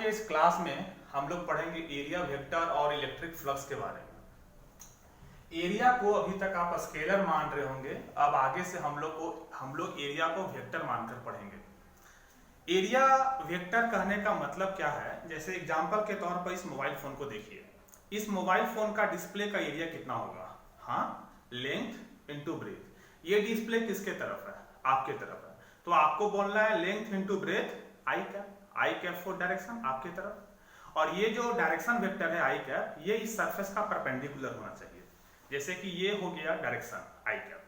के इस क्लास में हम लोग पढ़ेंगे एरिया वेक्टर और इलेक्ट्रिक फ्लक्स के बारे में। एरिया को अभी तक आप स्केलर मान रहे होंगे, अब आगे से हम लोग एरिया को वेक्टर मानकर पढ़ेंगे। एरिया वेक्टर कहने का मतलब क्या है, जैसे एग्जांपल के तौर पर इस मोबाइल फोन को देखिए। इस मोबाइल फोन का डिस्प्ले का एरिया कितना होगा? हाँ, लेंथ इंटू ब्रेथ। ये डिस्प्ले किसके तरफ है? आपके तरफ है, तो आपको बोलना है length into breadth I cap. I cap for direction आपके तरफ, और ये जो डायरेक्शन वेक्टर है आई कैप, ये इस सरफेस का परपेंडिकुलर होना चाहिए। जैसे कि ये हो गया डायरेक्शन आई कैप,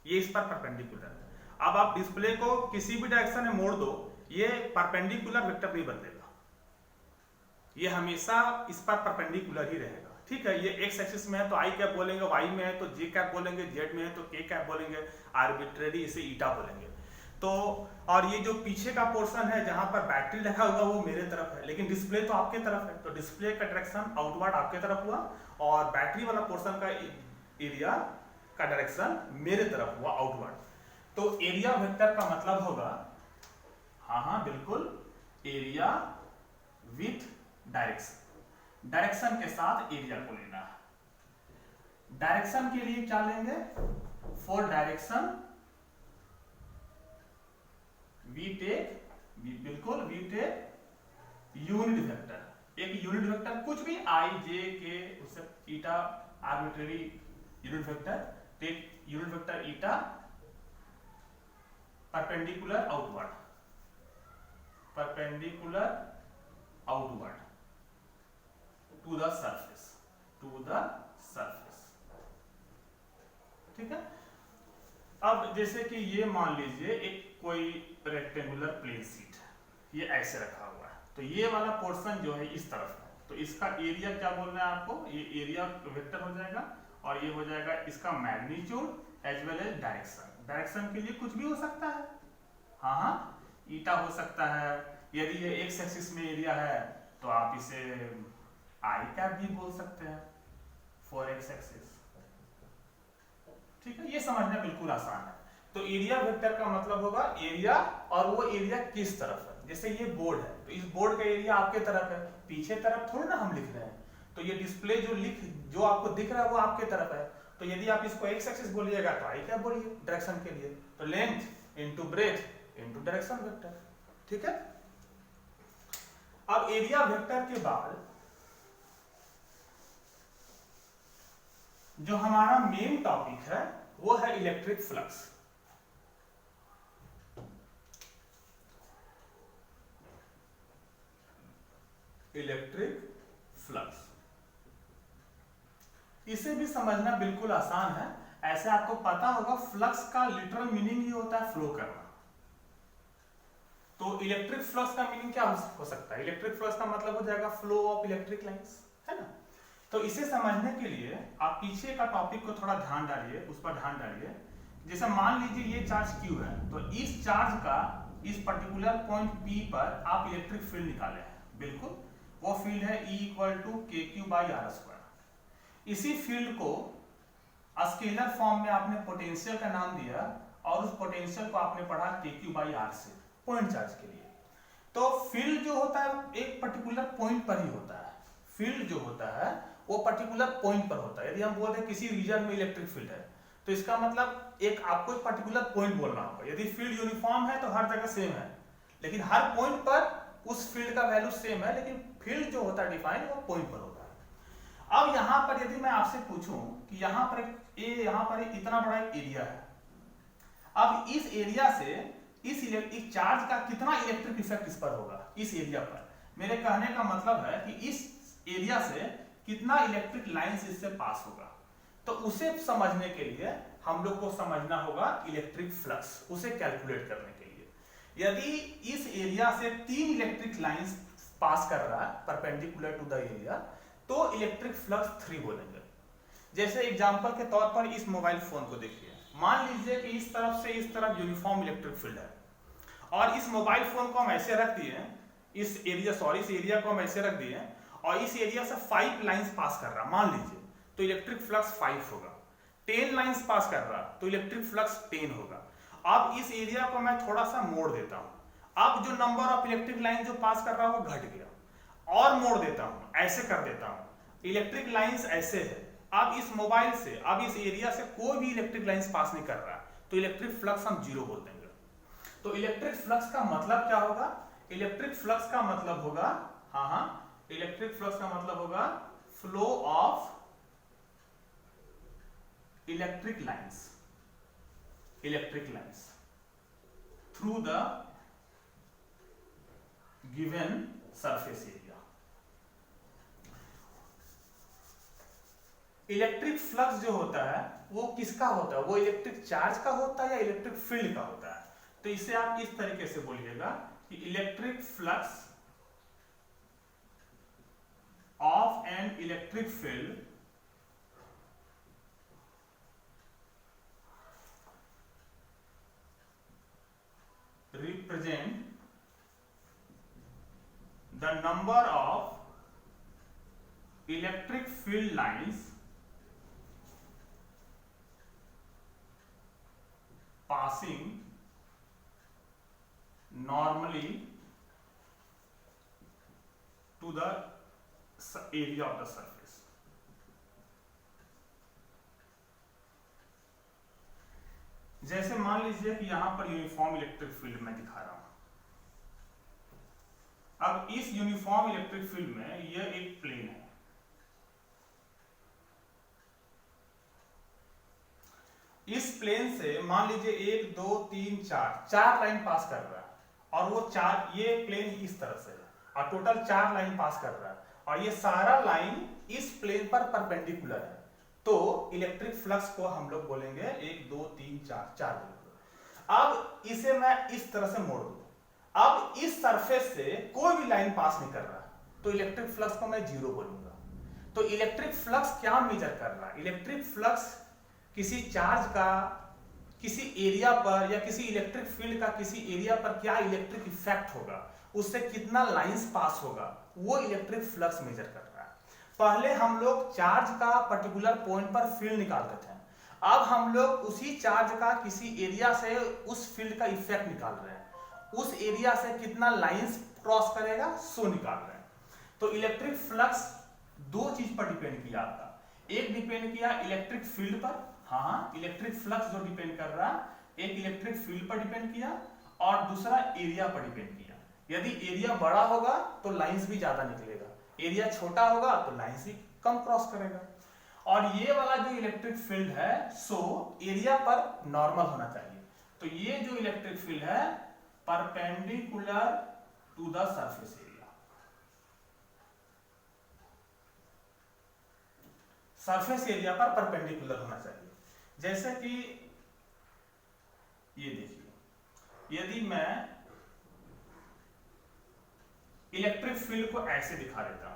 ये इस पर परपेंडिकुलर है। अब आप डिस्प्ले को किसी भी डायरेक्शन में मोड़ दो, ये परपेंडिकुलर वेक्टर नहीं बदलेगा, ये हमेशा इस पर परपेंडिकुलर ही रहेगा। ठीक है, ये एक्स एक्सिस में है तो आई कैप बोलेंगे, वाई में है तो जे कैप बोलेंगे, जेड में है तो के कैप बोलेंगे, आर्बिट्रेरी इसे ईटा बोलेंगे। तो और ये जो पीछे का पोर्शन है जहां पर बैटरी रखा हुआ वो मेरे तरफ है, लेकिन डिस्प्ले तो आपके तरफ है, तो डिस्प्ले का डायरेक्शन आउटवर्ड आपके तरफ हुआ और बैटरी वाला पोर्शन का एरिया का डायरेक्शन मेरे तरफ हुआ आउटवर्ड। तो एरिया वेक्टर का मतलब होगा, हाँ बिल्कुल, एरिया विथ डायरेक्शन। डायरेक्शन के साथ एरिया को लेना है। डायरेक्शन के लिए क्या लेंगे? For direction we take unit vector. एक यूनिट वेक्टर कुछ भी आई जे के उससे eta arbitrary unit vector, take unit vector eta perpendicular outward to the surface, ठीक है। अब जैसे कि ये मान लीजिए एक कोई रेक्टेंगुलर प्लेन शीट है, ये ऐसे रखा हुआ है, तो ये वाला पोर्शन जो है इस तरफ है, तो इसका एरिया क्या बोलना है आपको? ये एरिया वेक्टर हो जाएगा और ये हो जाएगा इसका magnitude as well as direction. Direction के लिए कुछ भी हो सकता है, हाँ ईटा हो सकता है। यदि ये एक्स एक्सिस में एरिया है तो आप इसे आई कैप भी बोल सकते हैं फॉर एक्स एक्सिस। ठीक है, ये समझना बिल्कुल आसान है। तो एरिया वेक्टर का मतलब होगा एरिया, और वो एरिया किस तरफ है। जैसे ये बोर्ड है तो इस बोर्ड का एरिया आपके तरफ है, पीछे तरफ थोड़ी ना हम लिख रहे हैं, तो ये डिस्प्ले जो आपको दिख रहा है वो आपके तरफ है। तो यदि आप इसको एक्स एक्सिस बोलिएगा तो आई क्या बोलिए डायरेक्शन के लिए, तो length into breath into direction vector. ठीक है, अब एरिया वेक्टर के बाद जो हमारा मेन टॉपिक है वो है इलेक्ट्रिक फ्लक्स। इलेक्ट्रिक फ्लक्स, इसे भी समझना बिल्कुल आसान है। ऐसे आपको पता होगा फ्लक्स का लिटरल मीनिंग ही होता है फ्लो करना। तो इलेक्ट्रिक फ्लक्स का मीनिंग क्या हो सकता है? इलेक्ट्रिक फ्लक्स का मतलब हो जाएगा फ्लो ऑफ इलेक्ट्रिक लाइंस, है ना। तो इसे समझने के लिए आप पीछे का टॉपिक को थोड़ा ध्यान डालिए, उस पर ध्यान डालिए। जैसे मान लीजिए ये चार्ज Q है, तो इस चार्ज का इस पर्टिकुलर पॉइंट P पर आप इलेक्ट्रिक फील्ड निकाले हैं, बिल्कुल वो फील्ड है E = kq/r²। इसी फील्ड को स्केलर फॉर्म में आपने पोटेंशियल का नाम दिया और उस पोटेंशियल को आपने पढ़ा kq/r से, पॉइंट चार्ज के लिए। तो फील्ड जो होता है एक पर्टिकुलर पॉइंट पर ही होता है। फील्ड जो होता है वो पर्टिकुलर पॉइंट पर होता है। यदि हम बोलते हैं किसी रीजन में इलेक्ट्रिक फील्ड है, तो इसका मतलब एक आपको एक पर्टिकुलर पॉइंट बोलना होगा। यदि फील्ड यूनिफॉर्म है तो हर जगह सेम है, लेकिन हर पॉइंट पर उस फील्ड का वैल्यू सेम है, लेकिन फील्ड जो होता है डिफाइन वो पॉइंट पर होता है। अब यहाँ पर यदि मैं आपसे पूछूं कि यहाँ पर इतना बड़ा एक एरिया है, अब इस एरिया से इस चार्ज का कितना इलेक्ट्रिक इफेक्ट इस पर होगा, इस एरिया पर। मेरे कहने का मतलब है कि इस एरिया से कितना इलेक्ट्रिक लाइंस इससे पास होगा। तो उसे समझने के लिए हम लोग को समझना होगा इलेक्ट्रिक फ्लक्स, उसे कैलकुलेट करने के लिए। यदि इस एरिया से 3 इलेक्ट्रिक लाइंस पास कर रहा है परपेंडिकुलर टू द एरिया, तो इलेक्ट्रिक फ्लक्स 3 बोलेंगे। जैसे एग्जांपल के तौर पर इस मोबाइल फोन को देखिए, मान लीजिए कि इस तरफ से इस तरफ यूनिफॉर्म इलेक्ट्रिक फील्ड है, और इस मोबाइल फोन को हम ऐसे रख दिए, इस एरिया को हम ऐसे रख दिए, और इस एरिया से 5 लाइंस पास कर रहा मान लीजिए, तो इलेक्ट्रिक फ्लक्स 5 होगा। 10 लाइंस पास कर रहा तो इलेक्ट्रिक फ्लक्स 10 होगा। अब इस एरिया को मैं थोड़ा सा मोड़ देता हूं, अब जो नंबर ऑफ इलेक्ट्रिक लाइन जो पास कर रहा है वो घट गया। और मोड़ देता हूं, ऐसे कर देता हूं, इलेक्ट्रिक लाइंस ऐसे है, अब इस मोबाइल से, अब इस एरिया से कोई भी इलेक्ट्रिक लाइंस पास नहीं कर रहा, तो इलेक्ट्रिक फ्लक्स हम जीरो बोल देंगे। तो इलेक्ट्रिक फ्लक्स का मतलब क्या होगा? इलेक्ट्रिक फ्लक्स का मतलब होगा, इलेक्ट्रिक फ्लक्स का मतलब होगा flow of electric lines through the given surface area. Electric flux जो होता है वो किसका होता है? वो इलेक्ट्रिक चार्ज का होता है या इलेक्ट्रिक फील्ड का होता है? तो इसे आप इस तरीके से बोलिएगा कि electric flux of an electric field represent the number of electric field lines passing normally to the area of the surface। जैसे मान लीजिए कि यहां पर यूनिफॉर्म इलेक्ट्रिक फील्ड मैं दिखा रहा हूं। अब इस यूनिफॉर्म इलेक्ट्रिक फील्ड में यह एक प्लेन है, इस प्लेन से मान लीजिए 1 2 3 4 लाइन पास कर रहा है, और वो ये प्लेन इस तरह से है और टोटल 4 लाइन पास कर रहा है, और ये सारा लाइन इस प्लेन पर परपेंडिकुलर है। तो इलेक्ट्रिक फ्लक्स को हम लोग बोलेंगे 1 2 3 4 बोलेंगे। अब इसे मैं इस तरह से मोड़ दूं, अब इस सरफेस से कोई भी लाइन पास नहीं कर रहा, तो इलेक्ट्रिक फ्लक्स को मैं जीरो बोलूंगा। तो इलेक्ट्रिक फ्लक्स क्या मेजर कर रहा है? इलेक्ट्रिक फ्लक्स किसी चार्ज का किसी एरिया पर या किसी इलेक्ट्रिक फील्ड का किसी एरिया पर क्या इलेक्ट्रिक इफेक्ट होगा, उससे कितना लाइंस पास होगा, वो इलेक्ट्रिक फ्लक्स मेजर कर रहा है। पहले हम लोग चार्ज का पर्टिकुलर पॉइंट पर फील्ड निकालते थे, अब हम लोग उसी चार्ज का किसी एरिया से उस फील्ड का इफेक्ट निकाल रहे हैं, उस एरिया से कितना लाइंस क्रॉस करेगा सो निकाल रहे हैं। तो इलेक्ट्रिक फ्लक्स दो चीज पर डिपेंड किया आपका, एक डिपेंड किया इलेक्ट्रिक फील्ड पर, इलेक्ट्रिक फ्लक्स जो डिपेंड कर रहा है एक इलेक्ट्रिक फील्ड पर डिपेंड किया, और दूसरा एरिया पर डिपेंड किया। यदि एरिया बड़ा होगा तो लाइंस भी ज्यादा निकलेगा, एरिया छोटा होगा तो लाइंस भी कम क्रॉस करेगा। और ये वाला जो इलेक्ट्रिक फील्ड है सो एरिया पर नॉर्मल होना चाहिए। तो ये जो इलेक्ट्रिक फील्ड है perpendicular to the surface area, surface area पर परपेंडिकुलर होना चाहिए। जैसे कि ये देखिए, यदि मैं इलेक्ट्रिक फील्ड को ऐसे दिखा देता हूं,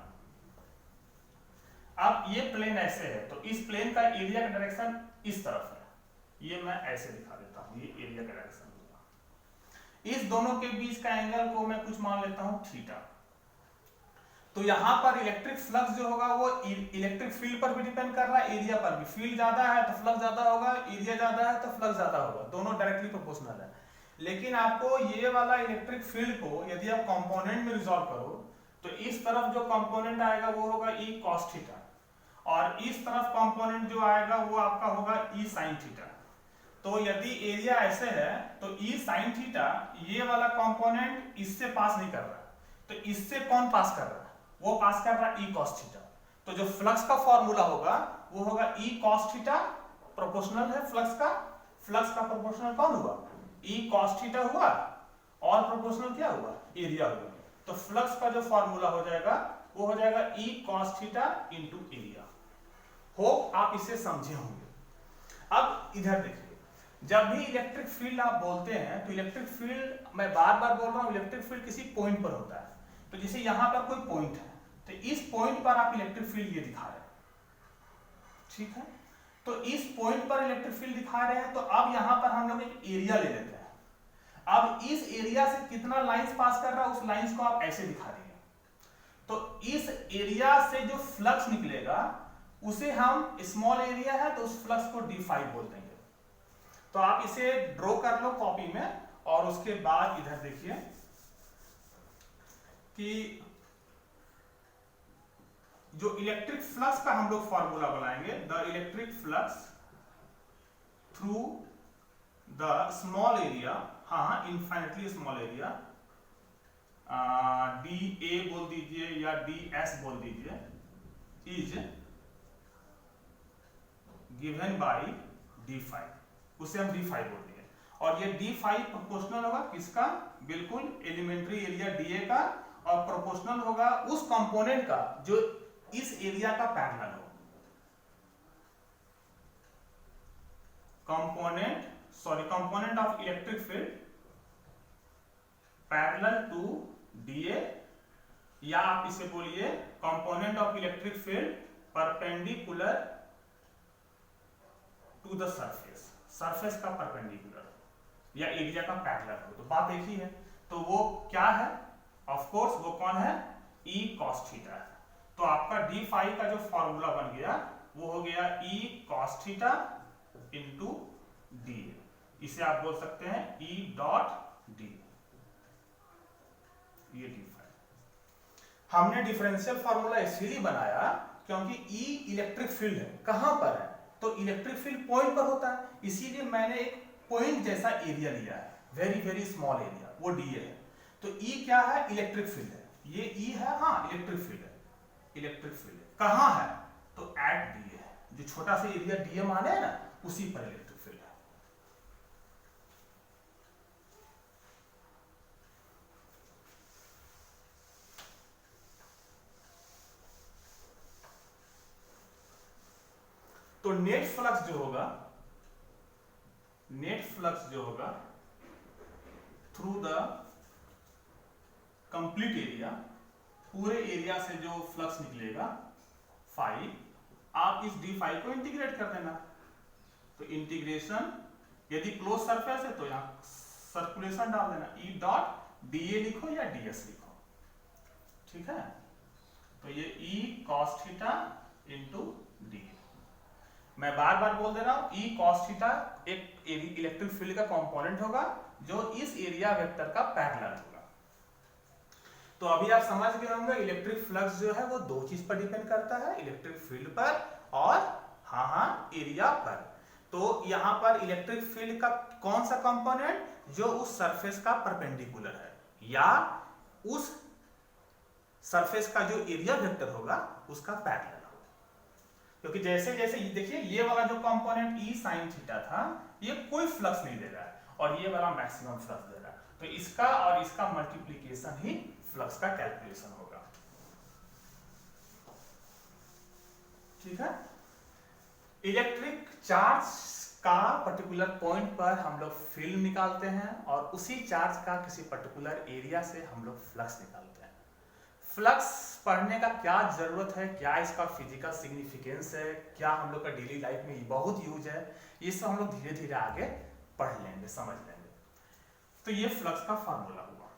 अब ये प्लेन ऐसे है तो इस प्लेन का एरिया का डायरेक्शन इस तरफ है, ये मैं ऐसे दिखा देता हूं, ये एरिया का डायरेक्शन होगा। इस दोनों के बीच का एंगल को मैं कुछ मान लेता हूं थीटा। तो यहां पर इलेक्ट्रिक फ्लक्स जो होगा वो इलेक्ट्रिक फील्ड पर भी डिपेंड कर रहा है, एरिया पर भी। फील्ड ज्यादा है तो फ्लक्स ज्यादा होगा, एरिया ज्यादा है तो फ्लक्स ज्यादा होगा, दोनों डायरेक्टली प्रोपोर्शनल है। लेकिन आपको ये वाला इलेक्ट्रिक फील्ड को यदि आप कंपोनेंट में रिजॉल्व करो तो इस तरफ जो कंपोनेंट आएगा वो होगा ई कॉस थीटा, और इस तरफ कंपोनेंट जो आएगा वो आपका होगा ई साइन थीटा। तो यदि एरिया ऐसे है तो ई साइन थीटा, ये वाला कंपोनेंट इससे पास नहीं कर रहा, तो इससे कौन पास कर रहा है? वो पास कर रहा है ई कॉस थीटा। तो जो फ्लक्स का फॉर्मूला होगा वो होगा ई कॉस थीटा, प्रोपोर्शनल है फ्लक्स का, फ्लक्स का प्रोपोर्शनल कौन हुआ? ई कॉस थीटा हुआ, और प्रोपोर्शनल क्या हुआ? एरिया हुआ। तो फ्लक्स का जो फॉर्मूला हो जाएगा वो हो जाएगा E cos theta into area. Hope आप इसे समझे होंगे। अब इधर देखिए, जब भी इलेक्ट्रिक फील्ड आप बोलते हैं तो इलेक्ट्रिक फील्ड, मैं बार बार बोल रहा हूं, इलेक्ट्रिक फील्ड किसी पॉइंट पर होता है। तो जैसे यहां पर कोई पॉइंट है तो इस पॉइंट पर आप इलेक्ट्रिक फील्ड ये दिखा रहे हैं, ठीक है? तो इस पॉइंट पर इलेक्ट्रिक फील्ड दिखा रहे हैं, तो अब यहां पर हम लोग एक एरिया ले लेते हैं। अब इस एरिया से कितना लाइंस पास कर रहा है उस लाइंस को आप ऐसे दिखा रहे हैं। तो इस एरिया से जो फ्लक्स निकलेगा उसे हम, स्मॉल एरिया है तो उस फ्लक्स को d5 बोल देंगे। तो आप इसे ड्रॉ कर लो कॉपी में, और उसके बाद इधर देखिए कि जो इलेक्ट्रिक फ्लक्स का हम लोग फॉर्मूला बनाएंगे, the electric flux through the small area, हाँ infinitely small area, D A बोल दीजिए या डी एस बोल दीजिए, is given by D phi, उसे हम डी फाइव बोल दिए। और ये डी फाइव प्रोपोर्शनल होगा किसका, बिल्कुल एलिमेंट्री एरिया डी ए का, और प्रोपोर्शनल होगा उस कंपोनेंट का जो इस एरिया का पैरेलल हो। Component of electric field parallel to d a, या आप इसे बोलिए component of electric field perpendicular to the surface, surface का परपेंडिकुलर या एरिया का पैरेलल हो, तो बात एक ही है। तो वो क्या है, ऑफ कोर्स वो कौन है, E cos थीटा है। तो आपका डी फाइव का जो फॉर्मूला बन गया वो हो गया E cos theta into D, इसे आप बोल सकते हैं E डॉट डी, ये डी फाइव। हमने डिफरेंशियल फॉर्मूला इसीलिए बनाया क्योंकि E इलेक्ट्रिक फील्ड है, कहां पर है, तो इलेक्ट्रिक फील्ड पॉइंट पर होता है, इसीलिए मैंने एक पॉइंट जैसा एरिया लिया है, वेरी वेरी स्मॉल एरिया, वो डी है। तो E क्या है, इलेक्ट्रिक फील्ड है, ये E है, हाँ इलेक्ट्रिक फील्ड है, इलेक्ट्रिक फील्ड है कहां है, तो एट डी है, जो छोटा सा एरिया डी माने है ना, उसी पर इलेक्ट्रिक फील्ड है। तो नेट फ्लक्स जो होगा, नेट फ्लक्स जो होगा थ्रू द कंप्लीट एरिया, पूरे एरिया से जो फ्लक्स निकलेगा फाइव, आप इस डी फाइव को इंटीग्रेट कर देना। तो इंटीग्रेशन, यदि क्लोज सरफेस है तो यहां सर्कुलेशन डाल देना, ई डॉट डी ए लिखो या डी एस लिखो, ठीक है। तो ये E cos theta into D, मैं बार बार बोल दे रहा हूं, ई कॉस थीटा एक इलेक्ट्रिक फील्ड का कंपोनेंट होगा जो इस एरिया वेक्टर का पैरेलल होगा। तो अभी आप समझ गए होंगे इलेक्ट्रिक फ्लक्स जो है वो दो चीज पर डिपेंड करता है, इलेक्ट्रिक फील्ड पर और एरिया पर। तो यहां पर इलेक्ट्रिक फील्ड का कौन सा कंपोनेंट, जो उस सरफेस का परपेंडिकुलर है या उस सरफेस का जो एरिया वेक्टर होगा उसका पैरेलल होगा। क्योंकि जैसे जैसे देखिए ये वाला जो कंपोनेंट ई साइन थीटा था, ये कोई फ्लक्स नहीं दे रहा है, और ये वाला मैक्सिमम फ्लक्स दे रहा है, तो इसका और इसका मल्टीप्लीकेशन ही फ्लक्स का कैलकुलेशन होगा, ठीक है। इलेक्ट्रिक चार्ज का पर्टिकुलर पॉइंट पर हम लोग फील्ड निकालते हैं और उसी चार्ज का किसी पर्टिकुलर एरिया से हम लोग फ्लक्स निकालते हैं। फ्लक्स पढ़ने का क्या जरूरत है, क्या इसका फिजिकल सिग्निफिकेंस है, क्या हम लोग का डेली लाइफ में बहुत यूज है, ये सब हम लोग धीरे धीरे आगे पढ़ लेंगे, समझ लेंगे। तो ये फ्लक्स का फॉर्मूला हुआ।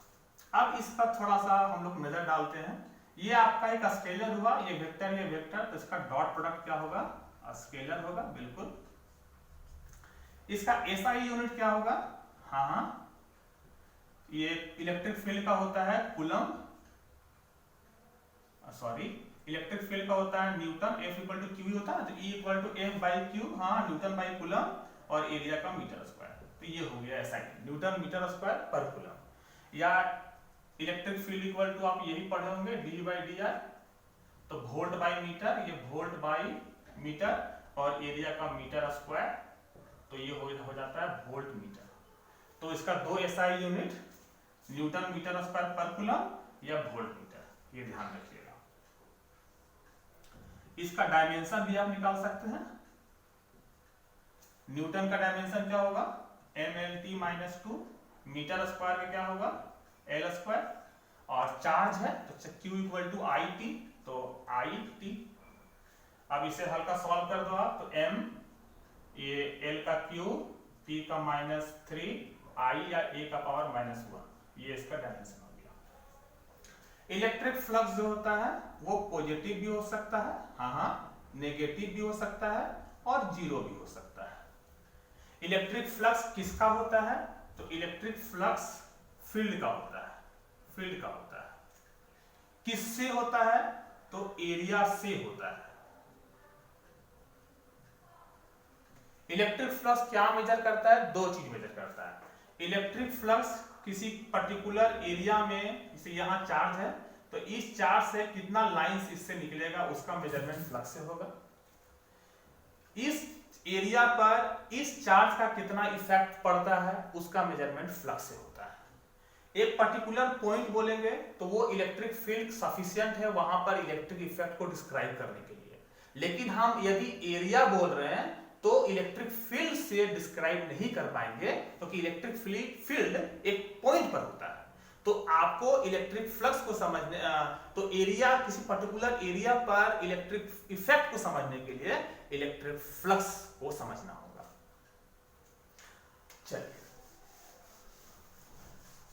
अब इस पर थोड़ा सा हम लोग नजर डालते हैं। ये आपका एक स्केलर हुआ, ये वेक्टर, तो इसका डॉट प्रोडक्ट क्या होगा, स्केलर होगा, बिल्कुल। इसका एसआई यूनिट क्या होगा, हाँ ये इलेक्ट्रिक फील्ड का होता है कूलम, सॉरी इलेक्ट्रिक फील्ड का होता है newton, F equal to Q होता है, तो E equal to F by Q, हाँ न्यूटन बाई कूलम, और एरिया का मीटर स्क्वायर, तो ये हो गया एसआई, न्यूटन मीटर स्क्वायर पर कूलम। या इलेक्ट्रिक फील्ड इक्वल टू आप यही पढ़े होंगे डी बाई डी आर, तो वोल्ट बाई मीटर, ये वोल्ट बाई मीटर, और एरिया का मीटर स्क्वायर, तो ये हो जाता है वोल्ट मीटर। तो इसका दो SI unit, newton metre square पर कूलम या वोल्ट मीटर, ये ध्यान रखिएगा। इसका डायमेंशन भी आप निकाल सकते हैं। न्यूटन का डायमेंशन क्या होगा, mlt माइनस 2, मीटर स्क्वायर का क्या होगा एल स्क्वायर, और चार्ज है तो q equal to I T, तो आई टी। अब इसे हल्का सॉल्व कर दो आप, तो m ये l का क्यूब, t का माइनस 3, i या a का पावर माइनस 1, ये इसका डायमेंशन हो गया। इलेक्ट्रिक फ्लक्स जो होता है वो पॉजिटिव भी हो सकता है, नेगेटिव भी हो सकता है, और जीरो भी हो सकता है। इलेक्ट्रिक फ्लक्स किसका होता है, तो इलेक्ट्रिक फ्लक्स फील्ड का होता है, फील्ड का होता है। किससे होता है, तो एरिया से होता है। इलेक्ट्रिक फ्लक्स क्या मेजर करता है? दो चीज मेजर करता है। इलेक्ट्रिक फ्लक्स किसी पर्टिकुलर एरिया में, जैसे यहाँ चार्ज है तो इस चार्ज से कितना लाइंस इससे निकलेगा उसका मेजरमेंट फ्लक्स से होगा। इस एरिया पर इस चार्ज का कितना इफेक्ट पड़ता है उसका मेजरमेंट फ्लक्स से होता है। एक पर्टिकुलर पॉइंट बोलेंगे तो वो इलेक्ट्रिक फील्ड सफिशिएंट है वहां पर इलेक्ट्रिक इफेक्ट को डिस्क्राइब करने के लिए, लेकिन हम यदि एरिया बोल रहे हैं तो इलेक्ट्रिक फील्ड से डिस्क्राइब नहीं कर पाएंगे, क्योंकि इलेक्ट्रिक फील्ड एक पॉइंट पर होता है। तो आपको इलेक्ट्रिक फ्लक्स को समझने तो एरिया, किसी पर्टिकुलर एरिया पर इलेक्ट्रिक इफेक्ट को समझने के लिए इलेक्ट्रिक फ्लक्स को समझना होगा। चलिए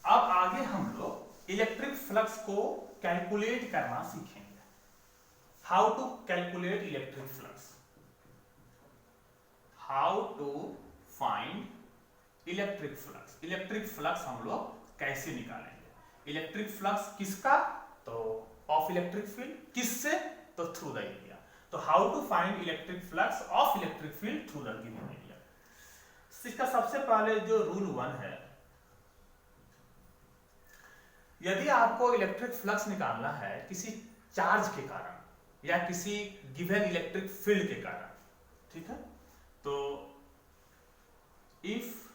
अब आगे हम लोग इलेक्ट्रिक फ्लक्स को कैलकुलेट करना सीखेंगे। How to calculate electric flux, how to find electric flux. Electric flux हम लोग कैसे निकालेंगे? इलेक्ट्रिक फ्लक्स किसका? तो ऑफ इलेक्ट्रिक फील्ड। किससे? तो थ्रू द एरिया। तो how to find electric flux of electric field through the given area. इसका सबसे पहले जो रूल 1 है, यदि आपको इलेक्ट्रिक फ्लक्स निकालना है किसी चार्ज के कारण या किसी गिवन इलेक्ट्रिक फील्ड के कारण, ठीक है, तो if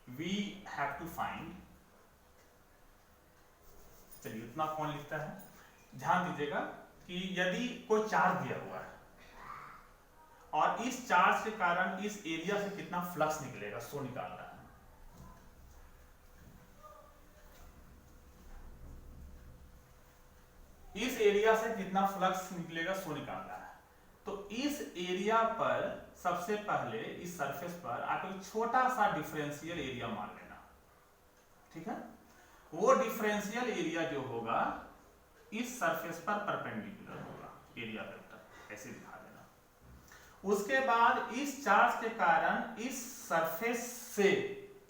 we have to find, चलिए उतना कौन लिखता है, ध्यान दीजिएगा कि यदि कोई चार्ज दिया हुआ है और इस चार्ज के कारण इस एरिया से कितना फ्लक्स निकलेगा सो निकालना है। इस एरिया से कितना फ्लक्स निकलेगा सो निकालना है। तो इस एरिया पर सबसे पहले इस सरफेस पर आप एक छोटा सा डिफरेंशियल एरिया मान लेना, ठीक है। वो डिफरेंशियल एरिया जो होगा इस सरफेस पर परपेंडिकुलर होगा, एरिया वेक्टर ऐसे दिखा देना। उसके बाद इस चार्ज के कारण इस सरफेस से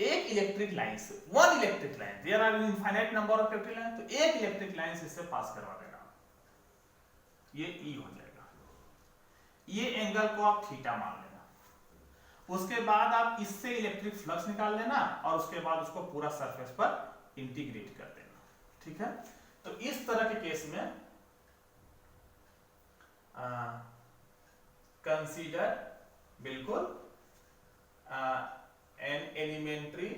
एक इलेक्ट्रिक लाइन से, one electric line, there are infinite number of electric line, तो एक इलेक्ट्रिक लाइन से इससे पास करवा देना, ये ई हो जाएगा। ये एंगल को आप थीटा मान लेना। उसके बाद आप इससे इलेक्ट्रिक फ्लक्स निकाल लेना और उसके बाद उसको पूरा सरफेस पर इंटीग्रेट कर देना, ठीक है। तो इस तरह के केस में कंसीडर बिल्कुल an elementary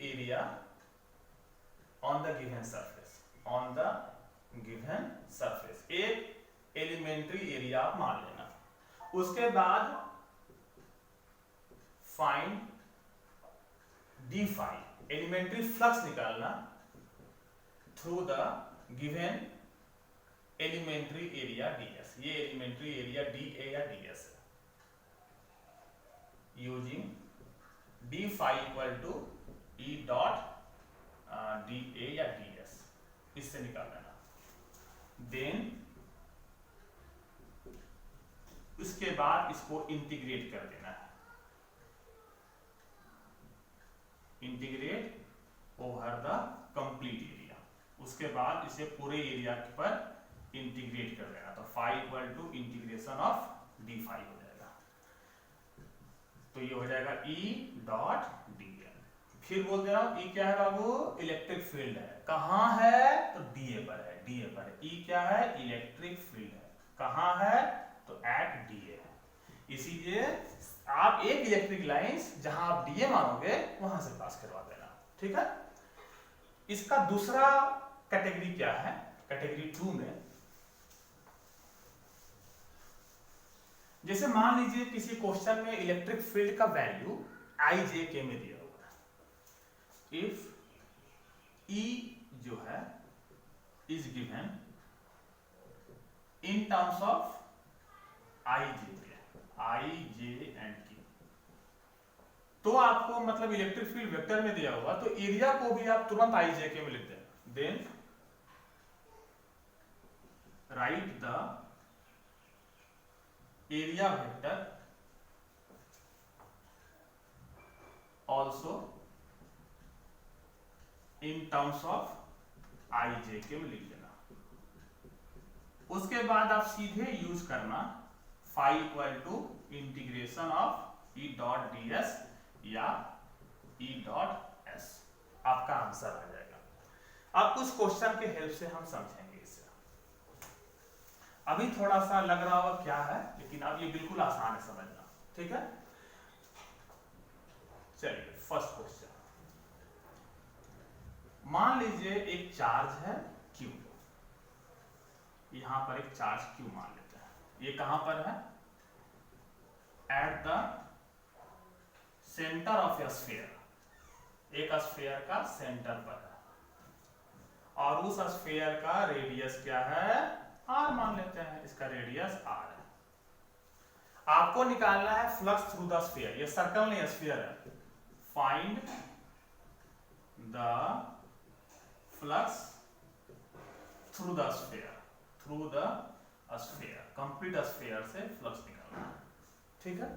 area on the given surface, on the given surface एक एलिमेंट्री एरिया आप मान लेना। उसके बाद find D phi, elementary flux निकालना through the given elementary area ds। ये एलिमेंट्री एरिया dA या ds है। Using D phi equal to E dot dA या ds, इससे निकाल लेना। देन उसके बाद इसको इंटीग्रेट कर देना है, integrate over the complete area. उसके बाद इसे पूरे एरिया पर इंटीग्रेट कर देना। तो phi equal to integration of D phi हो जाएगा। तो ये हो जाएगा ई डॉट dl। फिर बोल दे रहा हूं ई क्या है बाबू? इलेक्ट्रिक फील्ड है। कहां है? तो dA पर है, dA पर है। ई क्या है? इलेक्ट्रिक फील्ड है। कहां है? तो एट dA है। इसीलिए आप एक इलेक्ट्रिक लाइन जहां आप dA मानोगे वहां से पास करवा देना, ठीक है। इसका दूसरा कैटेगरी क्या है? कैटेगरी 2 में जैसे मान लीजिए किसी क्वेश्चन में इलेक्ट्रिक फील्ड का वैल्यू IJK में दिया हुआ है। इफ E जो है is given in terms of I, J and K, तो आपको मतलब इलेक्ट्रिक फील्ड वेक्टर में दिया हुआ तो एरिया को भी आप तुरंत IJK में लिख देना। Then write the area vector also in terms of I J K में लिख देना। उसके बाद आप सीधे यूज करना phi equal to integration of E dot D S या ई डॉट एस, आपका आंसर आ जाएगा। अब कुछ क्वेश्चन के हेल्प से हम समझेंगे इसे। अभी थोड़ा सा लग रहा होगा क्या है, लेकिन अब ये बिल्कुल आसान है समझना, ठीक है। चलिए फर्स्ट क्वेश्चन, मान लीजिए एक चार्ज है Q, यहां पर एक चार्ज Q मान लेते हैं। ये कहां पर है? At the centre of A sphere, एक स्फीयर का सेंटर पर है, और उस स्फीयर का रेडियस क्या है? R मान लेते हैं, इसका रेडियस R है। आपको निकालना है फ्लक्स थ्रू द स्फीयर, ये सर्कल नहीं स्फीयर है। Find the flux through the sphere, through the sphere, complete sphere से फ्लक्स निकालना है, ठीक है।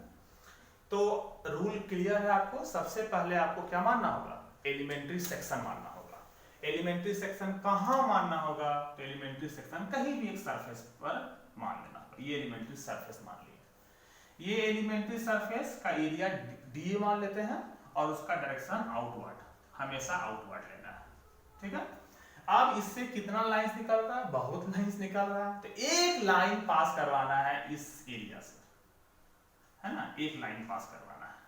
तो रूल क्लियर है आपको। सबसे पहले आपको क्या मानना होगा? एलिमेंट्री सेक्शन मानना होगा। एलिमेंट्री सेक्शन कहां मानना होगा? तो एलिमेंट्री सेक्शन कहीं भी एक सरफेस पर मान लेना होगा। ये एलिमेंट्री सरफेस मान लिया। ये एलिमेंट्री सरफेस का एरिया डी मान लेते हैं और उसका डायरेक्शन आउटवर्ड, हमेशा आउटवर्ड लेना है, ठीक है। अब इससे कितना लाइंस निकल रहा है? बहुत लाइंस निकल रहा है। तो एक लाइन पास करवाना है इस एरिया से, है ना, एक लाइन पास करवाना है।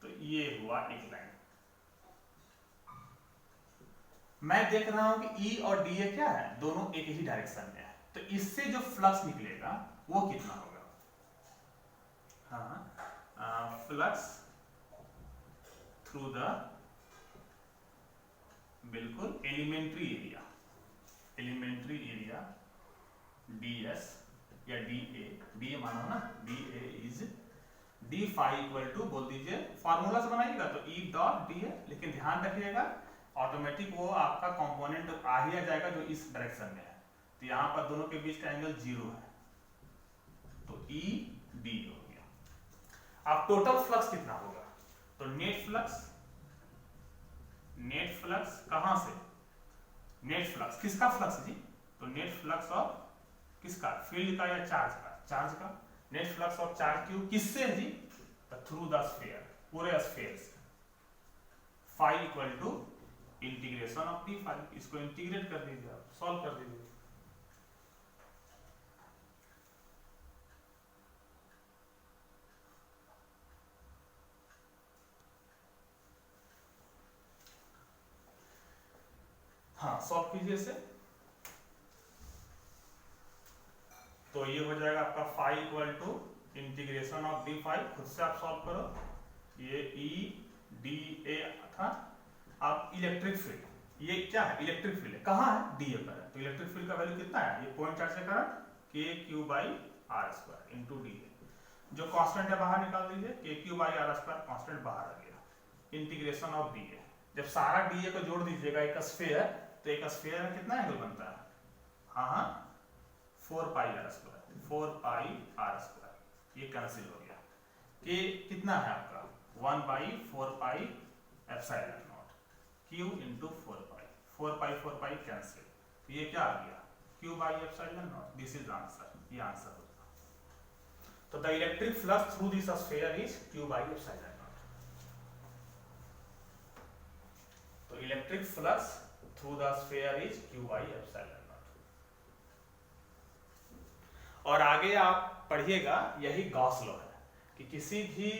तो ये हुआ एक लाइन। मैं देख रहा हूं कि E और DA क्या है? दोनों एक ही डायरेक्शन में है। तो इससे जो फ्लक्स निकलेगा वो कितना होगा? हाँ, फ्लक्स थ्रू द बिल्कुल elementary area, elementary area ds या DA मानो ना, DA is D phi equal to, बोल दीजिए फार्मूला से बनाइएगा तो E डॉट DA, लेकिन ध्यान रखिएगा ऑटोमेटिक वो आपका कंपोनेंट आ ही जाएगा जो इस डायरेक्शन में है। तो यहाँ पर दोनों के बीच का एंगल 0 है, तो E D हो गया। अब टोटल फ्लक्स कितना होगा? तो नेट फ्लक्स, नेट फ्लक्स कहां से? नेट फ्लक्स किसका फ्लक्स जी? तो नेट फ्लक्स ऑफ किसका? फील्ड का या चार्ज का? चार्ज का। Net flux of charge Q किससे है जी? थ्रू द स्फीयर, पूरे स्फीयर से। Phi equal to integration of T phi, इसको इंटीग्रेट कर दीजिए, आप सॉल्व कर दीजिए। हाँ सॉल्व कीजिए इसे। तो ये हो जाएगा आपका phi equal to integration of D phi, खुद से आप सॉल्व करो। ये ई डी ए था। अब इलेक्ट्रिक फील्ड, ये क्या है? इलेक्ट्रिक फील्ड है, कहाँ है? डी ए पर है। तो इलेक्ट्रिक फील्ड का वैल्यू कितना है? ये पॉइंट चार्ज से current K Q by R square into D A, जो कांस्टेंट है बाहर निकाल दीजिए, K Q by R square constant बाहर आ गया। इंटीग्रेशन ऑफ डी ए, जब सारा डी ए को जोड़ दीजिएगा एक स्फीयर, तो एक स्फीयर में कितना एंगल बनता है? हाँ 4 pi R square, 4 pi R square, ये कैंसिल हो गया। के कितना है आपका? 1 by 4 pi epsilon not Q into 4 pi cancel, तो ये क्या आ गया? Q by epsilon not. This is answer, ये आंसर होगा। तो the electric flux through this sphere is Q by epsilon not. तो electric flux through the sphere is Q by epsilon not. और आगे आप पढ़िएगा, यही गॉस लॉ है कि किसी भी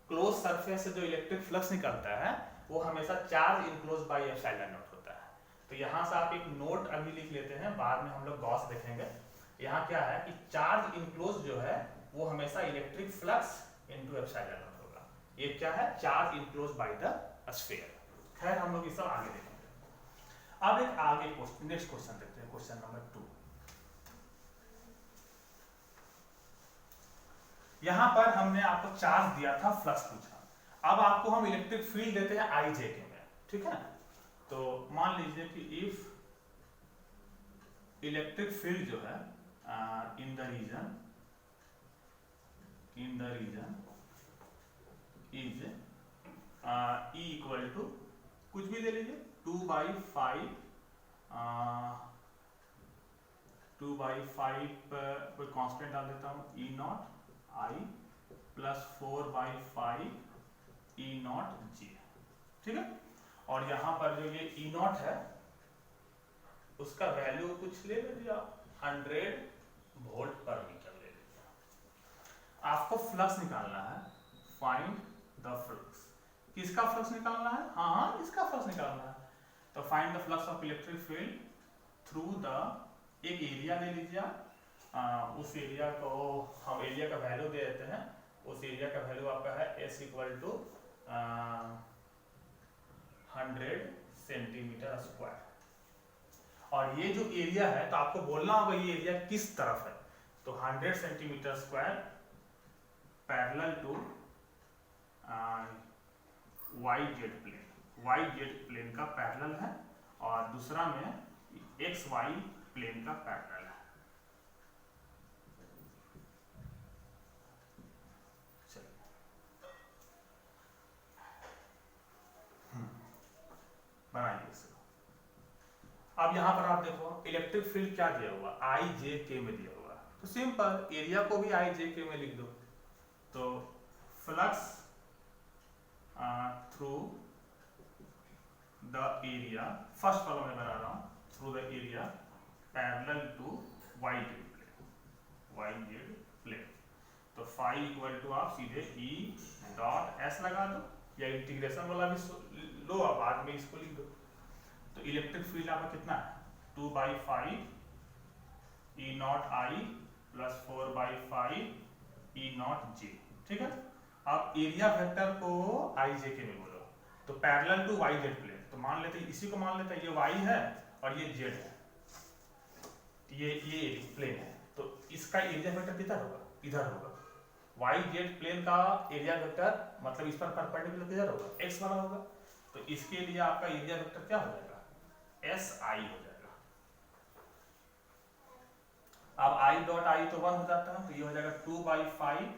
क्लोज सरफेस से जो इलेक्ट्रिक फ्लक्स निकलता है वो हमेशा charge enclose by epsilon not होता है। तो यहाँ से आप एक नोट अभी लिख लेते हैं, बाद में हम लोग गॉस देखेंगे। यहाँ क्या है कि चार्ज इनक्लोज जो है वो हमेशा electric flux into epsilon not होगा। ये क्या है? Charge enclose by the sphere. खैर हम लोग ये सब आगे देखेंगे। अब एक आगे नेक्स्ट क्वेश्चन देखते हैं, क्वेश्चन नंबर 2। यहां पर हमने आपको चार्ज दिया था, फ्लक्स पूछा। अब आपको हम इलेक्ट्रिक फील्ड देते हैं आई जे के में, ठीक है। तो मान लीजिए कि इफ इलेक्ट्रिक फील्ड जो है in the region is E equal to कुछ भी ले लीजिए, 2/5 कोई कांस्टेंट डाल देता हूँ E not I plus 4/5 E not G, ठीक है। और यहाँ पर जो ये E नॉट है उसका वैल्यू कुछ ले लीजिए आप 100 वोल्ट पर मीटर ले लीजिए। आपको फ्लक्स निकालना है, फाइंड द फ्लक्स। किसका फ्लक्स निकालना है? हाँ, इसका फ्लक्स निकालना है। तो find the flux of electric field through the, एक एरिया ले लीजिए आप, उस एरिया को हम एरिया का वैल्यू दे देते हैं। उस एरिया का वैल्यू आपका है S equal to 100 centimetre square. और ये जो एरिया है तो आपको बोलना होगा ये एरिया किस तरफ है। तो 100 centimetre square parallel to YZ plane, YZ plane का पैरेलल है, और दूसरा में XY प्लेन का पैरेलल है। बनाइए इसको। अब यहाँ पर आप देखो इलेक्ट्रिक फील्ड क्या दिया हुआ, IJK में दिया हुआ। तो सिंपल एरिया को भी IJK में लिख दो। तो flux through the area, first वाला मैं बना रहा हूँ, through the area parallel to YZ plane. तो फाई इक्वल टू आप सीधे E डॉट S लगा दो, या इंटीग्रेशन वाला भी लो आप, बाद में इसको लिख दो। तो इलेक्ट्रिक फील्ड आपका कितना है 2/5 E not I plus 4/5 E not J, ठीक है। अब एरिया वेक्टर को IJK में बोलो, तो पैरेलल टू YZ प्लेन। तो मान लेते इसी को मान लेते हैं ये Y है और ये Z है, ये प्लेन है। तो इसका एरिया वेक्टर किधर होगा? इधर होगा। YZ प्लेन का एरिया वेक्टर मतलब इस पर परपेंडिकुलर किधर होगा? X वाला होगा। तो इसके लिए आपका एरिया वेक्टर क्या हो जाएगा? SI हो जाएगा। अब I डॉट I तो 1 हो जाता है, तो ये हो जाएगा 2/5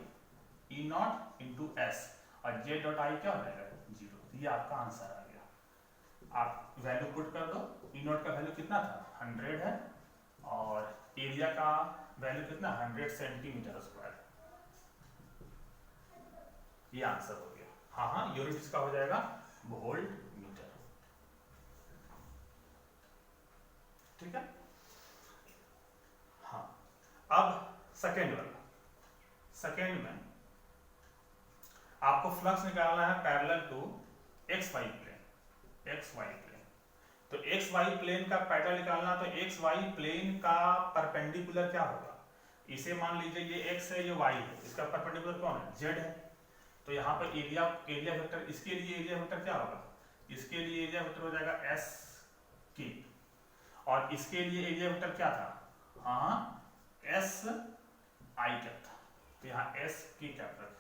E नॉट इंटू S, और J डॉट I क्या हो जाएगा? 0। ये आपका आंसर आ गया। आप वैल्यू पुट कर दो। E नॉट का वैल्यू कितना था? 100 है, और एरिया का वैल्यू कितना? 100 सेंटीमीटर स्क्वायर। ये आंसर हो गया। हाँ, यूनिट इसका हो जाएगा वोल्ट मीटर, ठीक है। हाँ, अब सेकेंड वाला। सेकेंड में आपको फ्लक्स निकालना है parallel to XY plane, XY plane. तो XY प्लेन का पैरेलल निकालना, तो XY प्लेन का परपेंडिकुलर क्या होगा? इसे मान लीजिए ये X है, ये Y है, इसका परपेंडिकुलर कौन है? Z है। तो यहाँ पर एरिया वेक्टर, इसके लिए एरिया वेक्टर क्या होगा? इसके लिए एरिया वेक्टर हो जाएगा SK, और इसके लिए एरिया वेक्टर क्या था? हाँ, SI कैप था। तो यहाँ SK कैप रखा।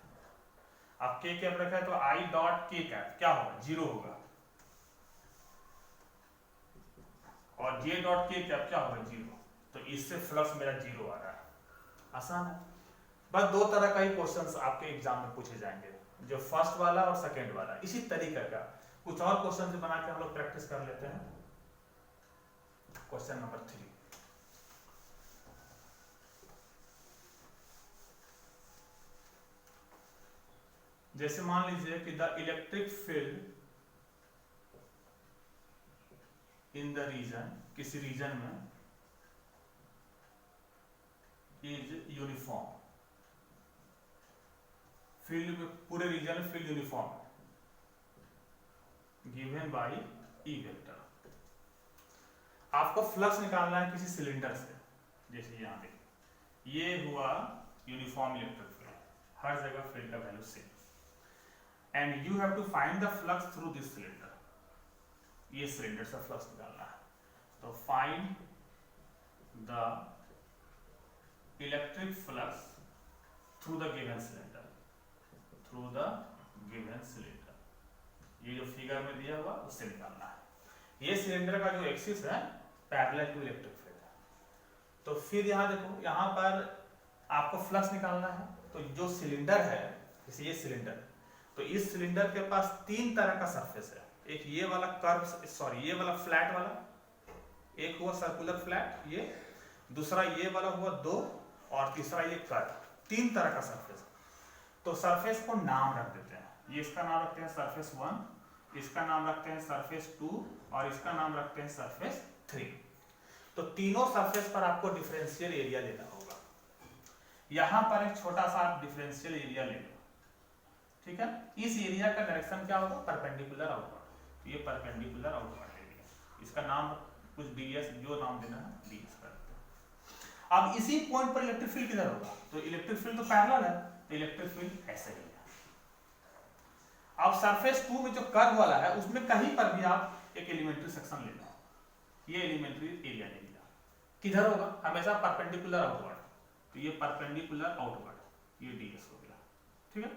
अब K कैप रखा है तो I डॉट K कैप क्या होगा? 0 होगा, और J डॉट K कैप क्या होगा? 0। तो इससे फ्लक्स मेरा 0 आ रहा है। आसान है। बस दो तरह का ही क्वेश्चंस आपके एग्जाम में पूछे जाएंगे, जो फर्स्ट वाला और सेकंड वाला। इसी तरीके का कुछ और क्वेश्चन बना के हम लोग प्रैक्टिस कर लेते हैं। क्वेश्चन नंबर 3, जैसे मान लीजिए कि the electric field in the region, किसी रीजन में इज यूनिफॉर्म, फील्ड में पूरे रीजन में फील्ड यूनिफॉर्म है, गिवन बाय E वेक्टर। आपको फ्लक्स निकालना है किसी सिलेंडर से, जैसे यहाँ देखिए ये हुआ यूनिफॉर्म इलेक्ट्रिक फील्ड, हर जगह फील्ड का value same, and you have to find the flux through this cylinder. ये सिलेंडर से फ्लक्स निकालना है। तो find the electric flux through the given cylinder, through the given cylinder. ये जो फिगर में दिया हुआ उससे निकालना है। ये सिलेंडर का जो एक्सिस है पैरेलल टू इलेक्ट्रिक फील्ड है। तो फिर यहाँ देखो, यहाँ पर आपको फ्लक्स निकालना है। तो जो सिलेंडर है, जैसे ये सिलेंडर, तो इस सिलेंडर के पास तीन तरह का सरफेस है। एक ये वाला कर्व, सॉरी ये वाला फ्लैट वाला, एक हुआ सर्कुलर फ्लैट ये, दूसरा ये वाला हुआ 2, और तीसरा ये कर्व। 3 तरह का सरफेस। तो सरफेस को नाम रख देते हैं। ये इसका नाम रखते हैं सरफेस 1, इसका नाम रखते हैं सरफेस 2, और इसका नाम रखते हैं सरफेस 3। तो तीनों सरफेस पर आपको डिफरेंशियल एरिया लेना होगा। यहां पर एक छोटा सा आप डिफरेंशियल एरिया ले लो, ठीक है। इस एरिया का डायरेक्शन क्या होगा, परपेंडिकुलर आउटवर्ड। ये परपेंडिकुलर आउटवर्ड एरिया, इसका नाम कुछ ds, जो नाम देना है ds कर देते हैं। अब इसी पॉइंट पर इलेक्ट्रिक फील्ड किधर होगा, तो इलेक्ट्रिक फील्ड तो पैरेलल है, तो इलेक्ट्रिक फील्ड ऐसे ही है। अब सरफेस 2 में जो कर्व वाला है उसमें कहीं पर भी आप एक एलिमेंट्री सेक्शन ले लो, ये एलिमेंट्री एरिया ले लिया, किधर होगा, हमेशा परपेंडिकुलर आउटवर्ड। तो ये परपेंडिकुलर आउटवर्ड, ये ds हो गया, ठीक है।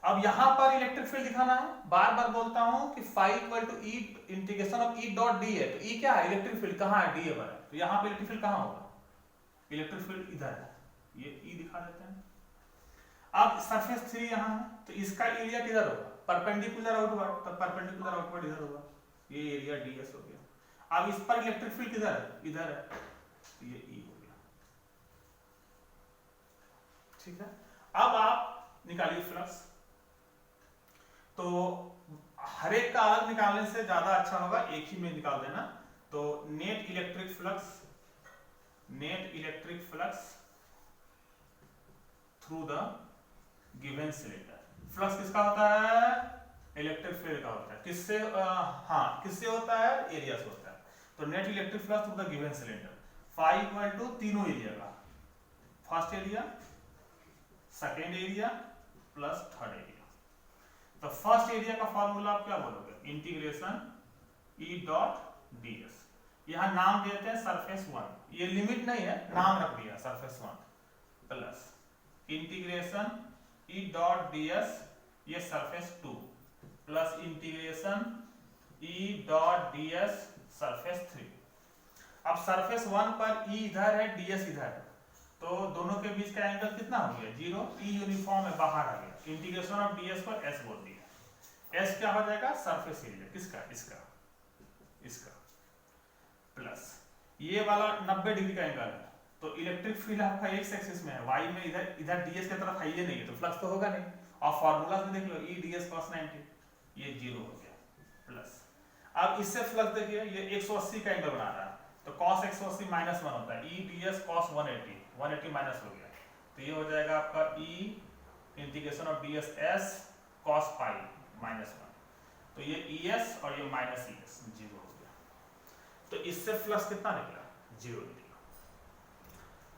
अब यहां पर इलेक्ट्रिक फील्ड दिखाना है। बार बार बोलता हूं कि phi equal to E integration of E dot d है। तो E क्या है, इलेक्ट्रिक फील्ड कहां है, d पर है। तो यहां पे इलेक्ट्रिक फील्ड कहां होगा, इलेक्ट्रिक फील्ड इधर है, ये E दिखा देते हैं। अब सरफेस 3 यहां है, तो इसका एरिया किधर होगा, परपेंडिकुलर आउटवर्ड, तो परपेंडिकुलर आउटवर्ड इधर होगा, ये एरिया ds हो गया। अब इस पर इलेक्ट्रिक फील्ड किधर है, इधर है, तो ये E हो गया, ठीक है। अब आप निकालिए फ्लक्स। तो हर एक का अलग निकालने से ज्यादा अच्छा होगा एक ही में निकाल देना। तो net electric flux through the given cylinder. Flux किसका होता है, इलेक्ट्रिक फील्ड का होता है। किससे किससे होता है, एरिया से होता है। तो net electric flux through the given cylinder, phi equal to तीनों एरिया का, first area, second area plus third area. तो फर्स्ट एरिया का फॉर्मूला आप क्या बोलोगे, इंटीग्रेशन E डॉट ds। यहां नाम देते हैं सरफेस 1, ये लिमिट नहीं है, नाम रख दिया surface 1, plus integration E dot ds, ये surface 2, plus integration E dot ds surface 3। अब सरफेस 1 पर E इधर है, ds इधर है, तो दोनों के बीच का एंगल कितना हो गया, 0। E यूनिफॉर्म है, बाहर आ गया। इंटीग्रेशन ऑफ ds पर s बोल दिया। s क्या हो जाएगा, सरफेस एरिया, किसका, इसका प्लस ये वाला 90 डिग्री का एंगल है, तो इलेक्ट्रिक फील्ड आपका x एक्सिस में है, y में इधर ds की तरफ है, ये नहीं है, तो फ्लक्स तो होगा नहीं। और फार्मूला में देख लो, E ds cos 90, ये 0 हो गया, प्लस अब इससे फ्लक्स देखिए, ये 180 का एंगल बना रहा है, तो cos 180 -1 होता है, E ds cos 180 माइनस हो गया, तो ये हो जाएगा आपका E integration of ds s cos π -1। तो ये es और ये माइनस es, 0 हो गया। तो इससे फ्लक्स कितना निकला, 0 निकला।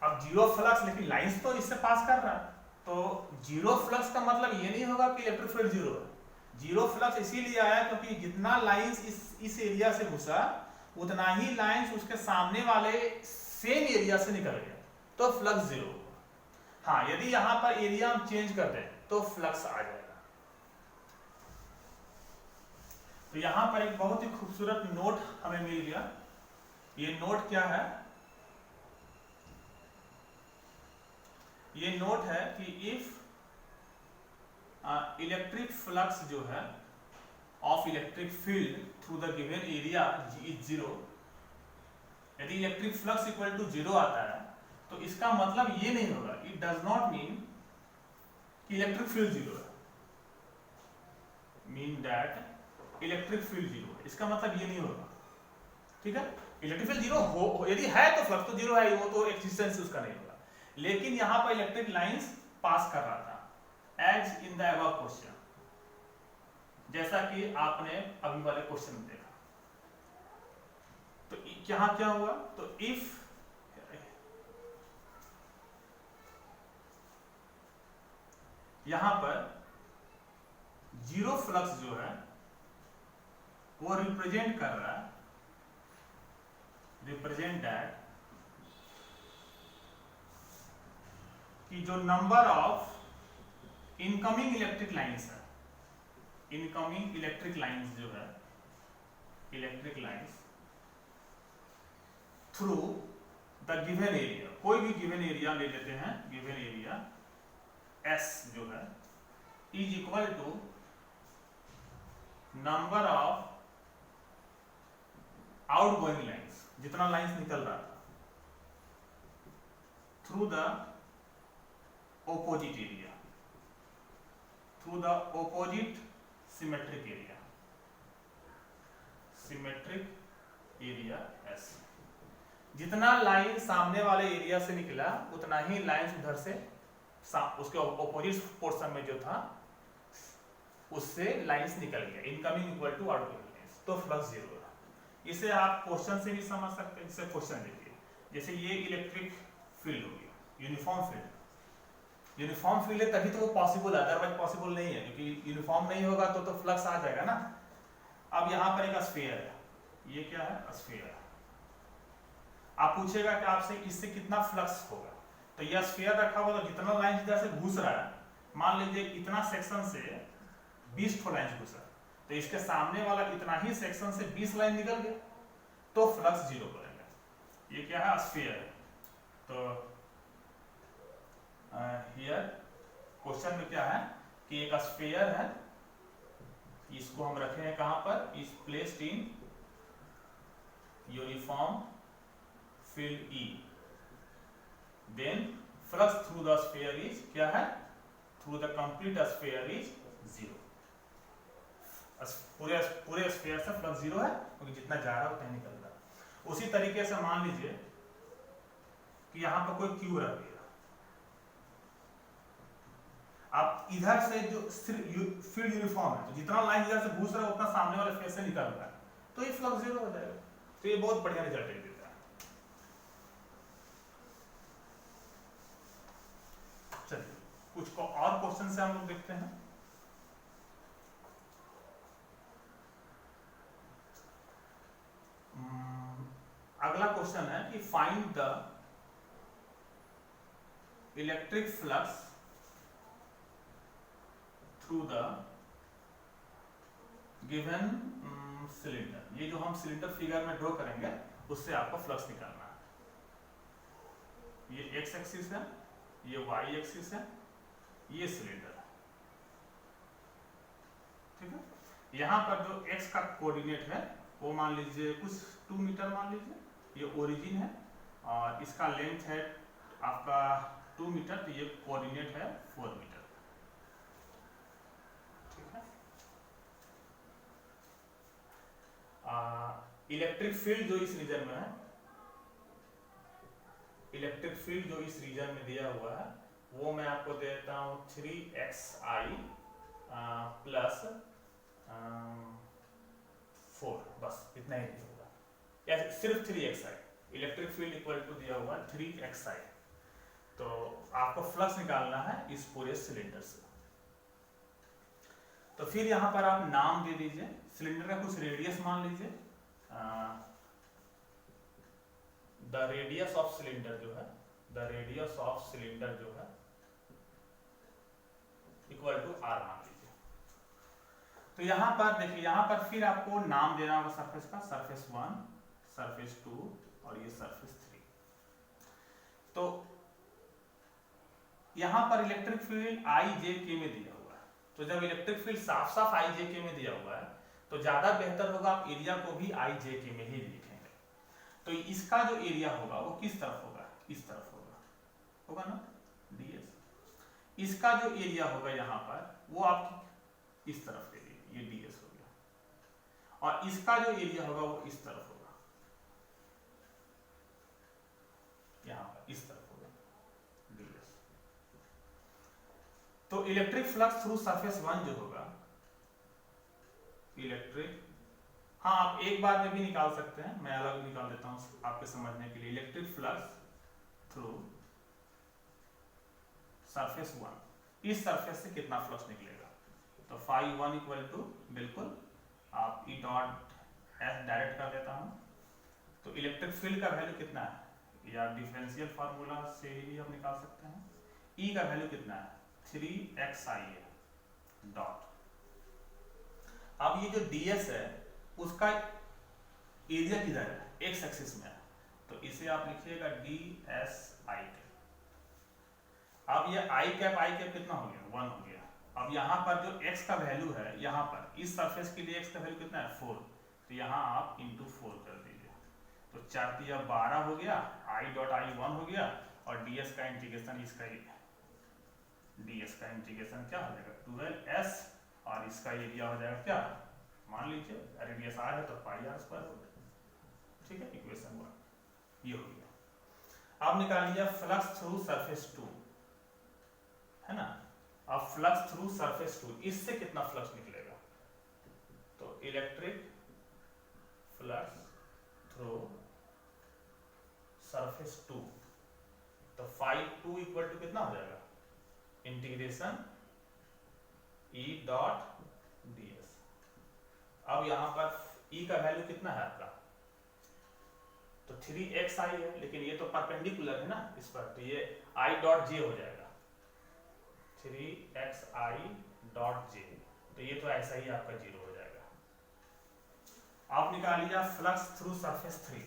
अब 0 फ्लक्स, लेकिन लाइंस तो इससे पास कर रहा है, तो 0 फ्लक्स का मतलब ये नहीं होगा कि इलेक्ट्रिक फील्ड 0 है। 0 फ्लक्स इसीलिए आया क्योंकि जितना लाइंस इस एरिया से घुसा, उतना ही लाइंस उसके सामने वाले सेम एरिया से निकल गया, तो फ्लक्स 0 होगा। हाँ, यदि यहां पर एरिया हम चेंज कर दें तो फ्लक्स आ जाएगा। तो यहां पर एक बहुत ही खूबसूरत नोट हमें मिल गया। ये नोट क्या है, ये नोट है कि इफ इलेक्ट्रिक फ्लक्स जो है of electric field through the given area is 0, यदि इलेक्ट्रिक फ्लक्स इक्वल टू 0 आता है, तो इसका मतलब ये नहीं होगा, इट डज नॉट मीन कि इलेक्ट्रिक फील्ड 0 है, मीन दैट इलेक्ट्रिक फील्ड 0 है, इसका मतलब ये नहीं होगा, ठीक है। इलेक्ट्रिक फील्ड 0 हो यदि है तो फ्लक्स तो 0 है, वो तो एक्सिस्टेंस उसका नहीं होगा। लेकिन यहां पर इलेक्ट्रिक लाइंस पास कर रहा था, as in the above question, जैसा कि आपने अभी वाले क्वेश्चन में देखा। तो यहां क्या हुआ, तो इफ यहां पर 0 फ्लक्स जो है वो रिप्रेजेंट कर रहा है, रिप्रेजेंट दैट कि जो number of incoming electric lines है, इनकमिंग इलेक्ट्रिक लाइंस जो है, electric lines through the given area, कोई भी गिवन एरिया ले लेते हैं, गिवन एरिया S जो है is equal to number of outgoing lines, जितना लाइंस निकल रहा था थ्रू द opposite area, through the opposite symmetric area, symmetric area S। जितना लाइन सामने वाले एरिया से निकला उतना ही लाइन उधर से उसके ऑपोजिट पोर्शन में जो था उससे लाइंस निकल गया, incoming equal to outgoing lines, तो फ्लक्स जीरो है। इसे आप क्वेश्चन से भी समझ सकते हैं। जैसे क्वेश्चन देखिए, जैसे ये इलेक्ट्रिक फील्ड हो गया, यूनिफॉर्म फील्ड। यूनिफॉर्म फील्ड है तभी तो वो पॉसिबल है, अदरवाइज पॉसिबल नहीं है, क्योंकि यूनिफॉर्म नहीं होगा तो फ्लक्स आ जाएगा ना। अब यहाँ पर एक स्फीयर है, ये क्या है, स्फीयर है। आप पूछेगा कि आपसे इससे कितना फ्लक्स होगा, तो ये स्फीयर रखा हुआ तो जितना लाइन इधर से घुस रहा है, मान लीजिए इतना सेक्शन से 20 ठो लाइन घुसा, तो इसके सामने वाला इतना ही सेक्शन से 20 लाइन निकल गया, तो फ्लक्स जीरो बनेगा। ये क्या है, स्फीयर है। तो हियर क्वेश्चन में क्या है कि एक स्फीयर है, इसको हम रखे हैं कहां पर, is placed in uniform field E, then flux through the sphere is क्या है, through the complete sphere is zero. पूरे स्फीयर से फ्लक्स जीरो है, क्योंकि जितना जा रहा है उतना निकल रहा है। उसी तरीके से मान लीजिए कि यहां पर कोई क्यू रख दिया, आप इधर से जो फील्ड यूनिफॉर्म है, तो जितना लाइन इधर से घुस रहा है उतना सामने वाले फेस से निकल रहा है, तो ये फ्लक्स जीरो हो जाएगा। तो ये बहुत बढ़िया रिजल्ट देता है। चलिए कुछ और क्वेश्चन से हम लोग देखते हैं। अगला क्वेश्चन है कि find the electric flux through the given cylinder. ये जो हम सिलेंडर फिगर में ड्रॉ करेंगे उससे आपको फ्लक्स निकालना है। ये एक्स एक्सिस है, ये वाई एक्सिस है, ये सिलेंडर है, ठीक है। यहां पर जो एक्स का कोऑर्डिनेट है वो मान लीजिए कुछ 2 मीटर मान लीजिए, ये ओरिजिन है, और इसका लेंथ है आपका 2 मीटर, तो ये कोऑर्डिनेट है 4 मीटर, ठीक है। इलेक्ट्रिक फील्ड जो इस रीजन में है, इलेक्ट्रिक फील्ड जो इस रीजन में दिया हुआ है वो मैं आपको देता हूं 3xi प्लस 4, बस इतना ही होगा, या सिर्फ 3xi। Electric field equal to दिया हुआ 3xi। तो आपको फ्लक्स निकालना है इस पूरे सिलेंडर से। तो फिर यहां पर आप नाम दे दीजिए, सिलेंडर का कुछ रेडियस मान लीजिए, द रेडियस ऑफ सिलेंडर जो है, द रेडियस ऑफ सिलेंडर जो है इक्वल टू r मान लीजिए। तो यहां पर देखिए, यहां पर फिर आपको नाम देना होगा सरफेस का, सरफेस 1, सरफेस 2 और ये सरफेस 3। तो यहां पर electric field i j k में दिया हुआ है, तो जब इलेक्ट्रिक फील्ड साफ साफ i j k में दिया हुआ है तो ज्यादा बेहतर होगा आप एरिया को भी i j k में ही लिखेंगे। तो इसका जो एरिया होगा वो किस तरफ होगा, इस तरफ होगा ना, ds। इसका जो एरिया होगा यहाँ पर वो आप इस तरफ ले लीजिए, ये ds हो गया, और इसका जो एरिया होगा वो इस तरफ होगा, यहाँ पर इस तरफ होगा ds। तो इलेक्ट्रिक फ्लक्स थ्रू सरफेस 1 जो होगा, इलेक्ट्रिक, हाँ आप एक बार में भी निकाल सकते हैं, मैं अलग निकाल देता हूँ आपके समझने के लिए। इलेक्ट्रिक फ्लक्स थ्रू सरफेस 1, इस सरफेस से कितना फ्लक्स निकलेगा, तो फाई 1 इक्वल टू, बिल्कुल आप ई डॉट एस डायरेक्ट कर देता हूं। तो इलेक्ट्रिक फील्ड का वैल्यू कितना है, या डिफरेंशियल फार्मूला से ही हम निकाल सकते हैं। ई का वैल्यू कितना है, 3xi है डॉट। अब ये जो ds है उसका एरिया किधर है, एक्स एक्सिस में है, तो इसे आप लिखिएगा ds i। अब ये i कैप कितना हो गया, 1 हो गया, अब यहाँ पर जो x का वैल्यू है, यहाँ पर इस सरफेस के लिए x का वैल्यू कितना है 4, तो यहाँ आप इंटू 4 कर दीजिए, तो 4 तिया 12 हो गया, i डॉट आई 1 हो गया, और ds का इंटीग्रेशन, इसका ds का इंटीग्रेशन क्या हो जाएगा 12s, और इसका एरिया हो जाएगा क्या, मान लीजिए रेडियस r है तो पाई r स्क्वायर हो गया। ठीक है, इक्वेशन 1 ये हो गया। अब निकाल लिया फ्लक्स थ्रू सरफेस 2, है ना। अब फ्लक्स थ्रू सरफेस 2, इससे कितना फ्लक्स निकलेगा, तो इलेक्ट्रिक फ्लक्स थ्रू सरफेस 2, तो फाई 2 इक्वल टू कितना हो जाएगा, इंटीग्रेशन E डॉट ds। अब यहां पर E का वैल्यू कितना है आपका, तो 3xi है, लेकिन ये तो परपेंडिकुलर है ना इस पर, तो ये I डॉट j हो जाएगा, 3xi डॉट j, तो ये तो ऐसा ही आपका 0 हो जाएगा। आप निकालिए flux through surface 3,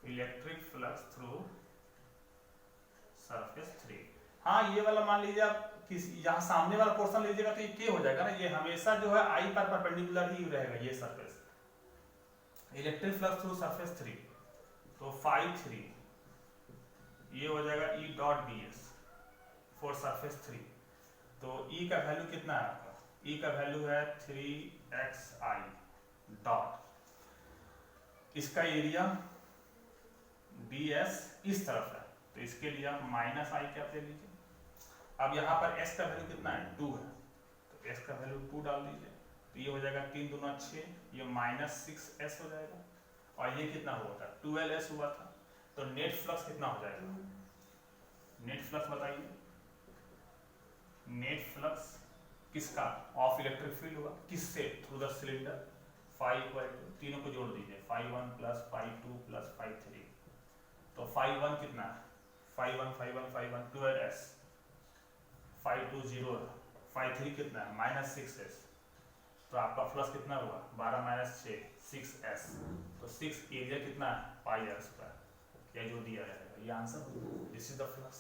electric flux through surface 3। हाँ, ये वाला मान लीजिए आप यहाँ सामने वाला पोर्शन लीजिएगा तो ये k हो जाएगा ना, ये हमेशा जो है I पर परपेंडिकुलर ही रहेगा ये surface. Electric flux through surface 3, तो फाई 3 ये हो जाएगा E dot ds for surface 3, तो E का वैल्यू कितना है आपका, E का वैल्यू है 3xi डॉट, इसका एरिया ds इस तरफ है, तो इसके लिए आप माइनस आई कैप ले लीजिए। अब यहाँ पर s का वैल्यू कितना है 2 है, तो s का वैल्यू 2 डाल दीजिए, तो ये हो जाएगा 3 दूना 6, ये माइनस 6s हो जाएगा, और ये कितना हुआ था 12s हुआ था, तो नेट फ्लक्स कितना हो जाएगा, नेट फ्लक्स बताइए, नेट फ्लक्स किसका, ऑफ इलेक्ट्रिक फील्ड हुआ, किससे, through the cylinder, phi equal to, तीनों को जोड़ दीजिए, phi 1 plus phi 2 plus phi 3, तो फाई 1 कितना है, फाई 1 12s, फाई 2 0 है, फाई 3 कितना है माइनस 6s, तो आपका फ्लक्स कितना हुआ 12 माइनस 6 6s, तो 6 एरिया कितना है पाई r स्क्वायर, क्या जो दिया रहेगा ये आंसर होगा, दिस इज द फ्लक्स।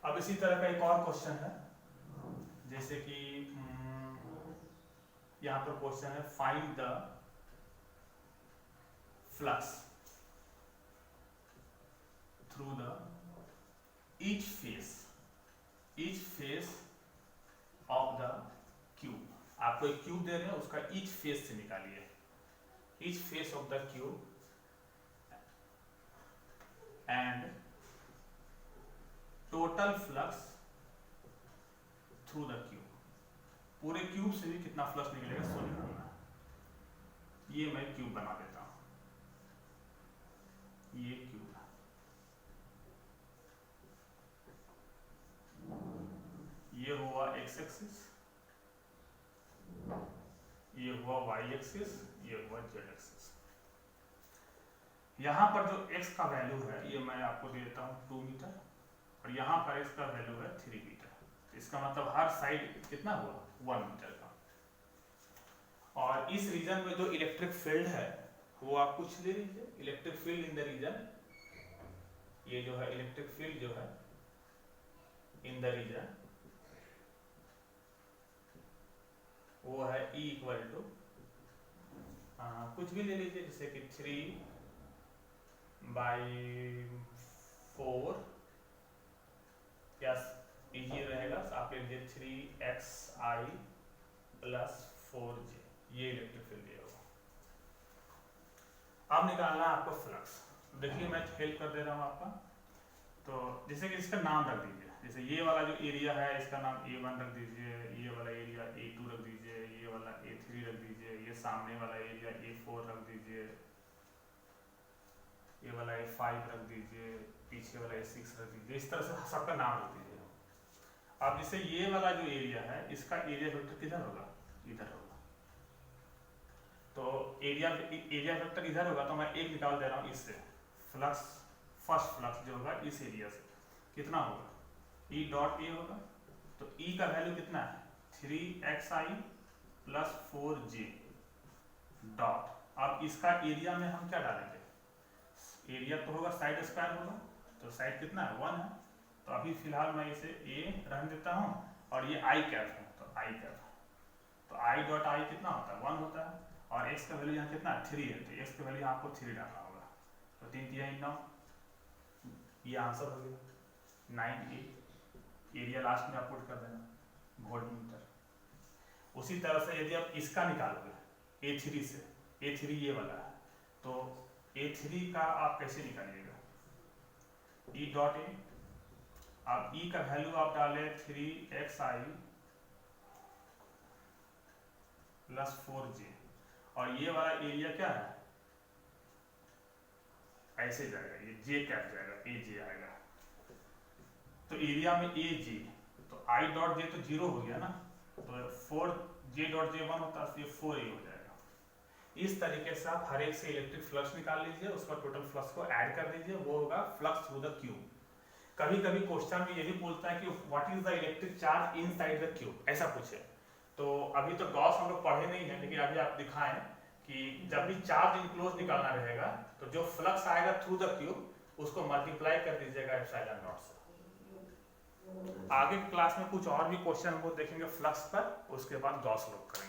अब इसी तरह का एक और क्वेश्चन है, जैसे कि यहाँ पर क्वेश्चन है find the flux through the each face of the cube. आपको एक क्यूब दे रहे हैं, उसका ईच फेस से निकालिए, each face of the cube and total flux through the cube, पूरे क्यूब से भी कितना फ्लक्स निकलेगा सो निकालना है। ये मैं क्यूब बना देता हूं, ये क्यूब है, ये हुआ x एक्सिस, ये हुआ y एक्सिस, ये हुआ z एक्सिस। यहां पर जो x का वैल्यू है ये मैं आपको दे देता हूं 2 मीटर, और यहाँ पर इसका वैल्यू है 3 मीटर, इसका मतलब हर साइड कितना हुआ 1 मीटर का। और इस रीजन में जो इलेक्ट्रिक फील्ड है वो आप कुछ ले लीजिए, electric field in the region, ये जो है इलेक्ट्रिक फील्ड जो है इन द रीजन वो है E इक्वल टू कुछ भी ले लीजिए, जैसे कि 3/4 या इजी रहेगा तो आप ले लीजिए 3xi प्लस 4j, ये इलेक्ट्रिक फील्ड दिया होगा। अब निकालना है आपको फ्लक्स, देखिए मैं हेल्प कर दे रहा हूँ आपका, तो जैसे कि इसका नाम रख दीजिए, जैसे ये वाला जो एरिया है इसका नाम A1 रख दीजिए, ये वाला एरिया A2 रख दीजिए, ये वाला A3 रख दीजिए, ये सामने वाला एरिया A4 रख दीजिए, ये वाला A5 रख दीजिए, पीछे वाला A6 रख दीजिए, इस तरह से सबका नाम रख दीजिए। अब जैसे ये वाला जो एरिया है इसका एरिया वेक्टर किधर होगा, इधर होगा, तो एरिया वेक्टर इधर होगा तो मैं एक निकाल दे रहा हूँ इससे, फ्लक्स फर्स्ट फ्लक्स जो होगा इस एरिया से कितना होगा, ई डॉट ए होगा। तो ई का वैल्यू कितना है 3xi प्लस 4j डॉट। अब इसका एरिया में हम क्या डालेंगे, एरिया तो होगा साइड स्क्वायर होगा, तो साइड कितना है 1 है। तो अभी फिलहाल मैं इसे a रहने देता हूँ और ये i कैप है, तो i कैप, तो i डॉट i कितना होता है 1 होता है, और x का वैल्यू यहाँ कितना है 3 है, तो x का वैल्यू आपको 3 डालना होगा। तो 3 3 9, ये आंसर हो गया 9a। एरिया लास्ट में आप पुट कर देना वोल्टमीटर। उसी तरह से यदि आप इसका निकालोगे a3 से, a3 ये वाला है, तो a3 का आप कैसे निकालिएगा, e डॉट ए, आप e का वैल्यू आप डाले 3xi प्लस 4j, और ये वाला एरिया क्या है ऐसे जाएगा, ये j कैप जाएगा, aj आएगा। तो एरिया में aj, तो i डॉट j तो 0 हो गया ना, तो 4j डॉट j 1 होता है, तो ये 4a हो जाएगा। इस तरीके से आप हर एक से इलेक्ट्रिक फ्लक्स निकाल लीजिए, उसका टोटल फ्लक्स को ऐड कर दीजिए, वो होगा फ्लक्स थ्रू द क्यूब। कभी कभी क्वेश्चन में ये भी पूछता है कि what is the electric charge inside the cube, ऐसा पूछे। तो अभी तो गॉस हम लोग पढ़े नहीं है, लेकिन अभी आप दिखाएं कि जब भी चार्ज इनक्लोज निकालना रहेगा तो जो फ्लक्स आएगा थ्रू द क्यूब उसको मल्टीप्लाई कर दीजिएगा एप्सिलॉन नॉट से। आगे क्लास में कुछ और भी क्वेश्चन हम लोग देखेंगे फ्लक्स पर, उसके बाद गॉस लोग करेंगे।